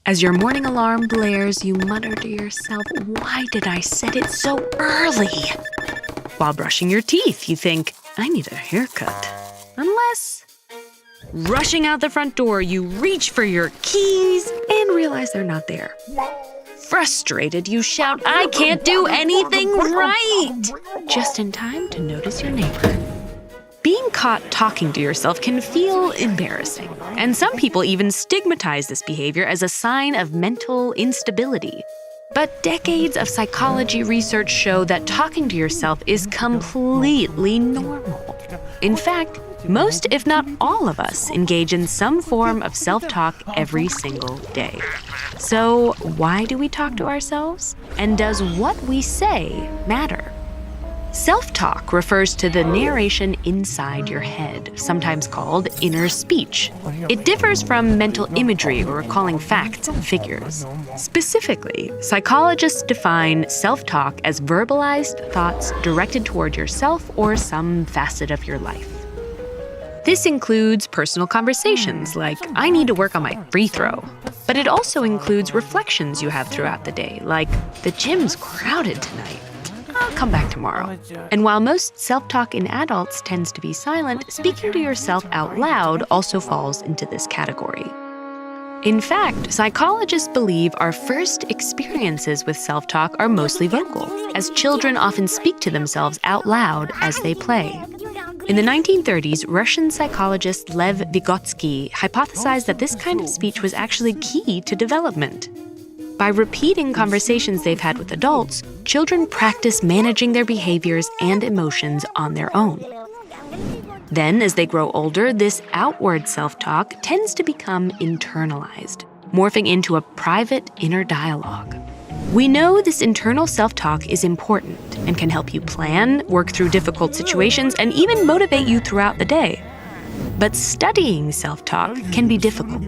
As your morning alarm blares, you mutter to yourself, "Why did I set it so early?" While brushing your teeth, you think, "I need a haircut." Unless, rushing out the front door, you reach for your keys and realize they're not there. Frustrated, you shout, "I can't do anything right!" just in time to notice your neighbor. Being caught talking to yourself can feel embarrassing, and some people even stigmatize this behavior as a sign of mental instability. But decades of psychology research show that talking to yourself is completely normal. In fact, most, if not all of us, engage in some form of self-talk every single day. So, why do we talk to ourselves? And does what we say matter? Self-talk refers to the narration inside your head, sometimes called inner speech. It differs from mental imagery or recalling facts and figures. Specifically, psychologists define self-talk as verbalized thoughts directed toward yourself or some facet of your life. This includes personal conversations like, "I need to work on my free throw." But it also includes reflections you have throughout the day, like, "The gym's crowded tonight. I'll come back tomorrow." And while most self-talk in adults tends to be silent, speaking to yourself out loud also falls into this category. In fact, psychologists believe our first experiences with self-talk are mostly vocal, as children often speak to themselves out loud as they play. In the 1930s, Russian psychologist Lev Vygotsky hypothesized that this kind of speech was actually key to development. By repeating conversations they've had with adults, children practice managing their behaviors and emotions on their own. Then, as they grow older, this outward self-talk tends to become internalized, morphing into a private inner dialogue. We know this internal self-talk is important and can help you plan, work through difficult situations, and even motivate you throughout the day. But studying self-talk can be difficult.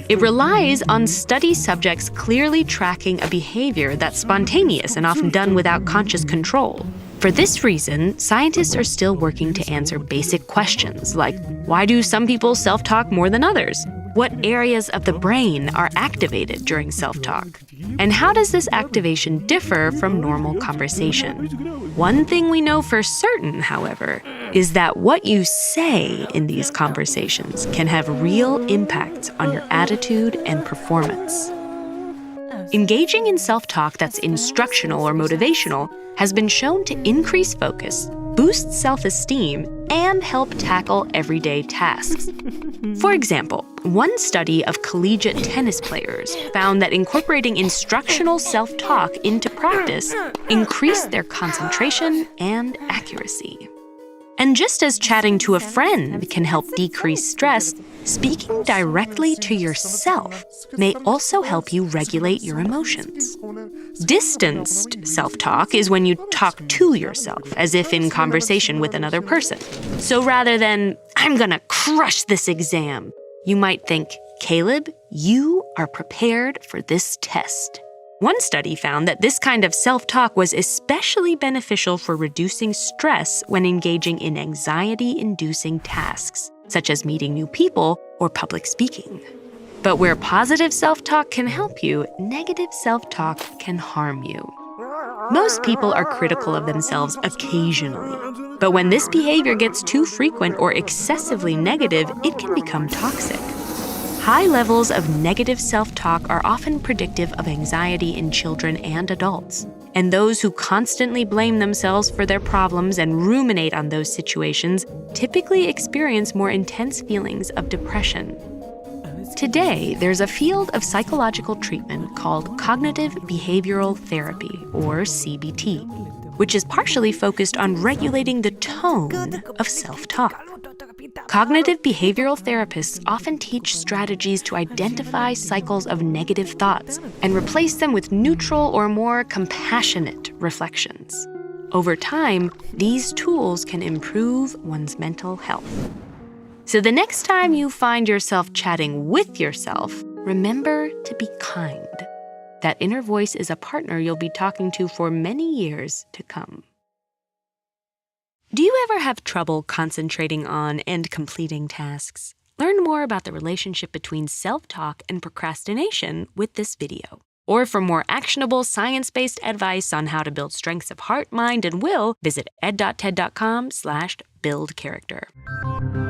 It relies on study subjects clearly tracking a behavior that's spontaneous and often done without conscious control. For this reason, scientists are still working to answer basic questions like, why do some people self-talk more than others? What areas of the brain are activated during self-talk? And how does this activation differ from normal conversation? One thing we know for certain, however, is that what you say in these conversations can have real impacts on your attitude and performance. Engaging in self-talk that's instructional or motivational has been shown to increase focus, boost self-esteem, and help tackle everyday tasks. For example, one study of collegiate tennis players found that incorporating instructional self-talk into practice increased their concentration and accuracy. And just as chatting to a friend can help decrease stress, speaking directly to yourself may also help you regulate your emotions. Distanced self-talk is when you talk to yourself, as if in conversation with another person. So rather than, "I'm gonna crush this exam," you might think, "Caleb, you are prepared for this test." One study found that this kind of self-talk was especially beneficial for reducing stress when engaging in anxiety-inducing tasks, such as meeting new people or public speaking. But where positive self-talk can help you, negative self-talk can harm you. Most people are critical of themselves occasionally, but when this behavior gets too frequent or excessively negative, it can become toxic. High levels of negative self-talk are often predictive of anxiety in children and adults. And those who constantly blame themselves for their problems and ruminate on those situations typically experience more intense feelings of depression. Today, there's a field of psychological treatment called cognitive behavioral therapy, or CBT, which is partially focused on regulating the tone of self-talk. Cognitive behavioral therapists often teach strategies to identify cycles of negative thoughts and replace them with neutral or more compassionate reflections. Over time, these tools can improve one's mental health. So the next time you find yourself chatting with yourself, remember to be kind. That inner voice is a partner you'll be talking to for many years to come. Do you ever have trouble concentrating on and completing tasks? Learn more about the relationship between self-talk and procrastination with this video. Or for more actionable, science-based advice on how to build strengths of heart, mind, and will, visit ed.ted.com/buildcharacter.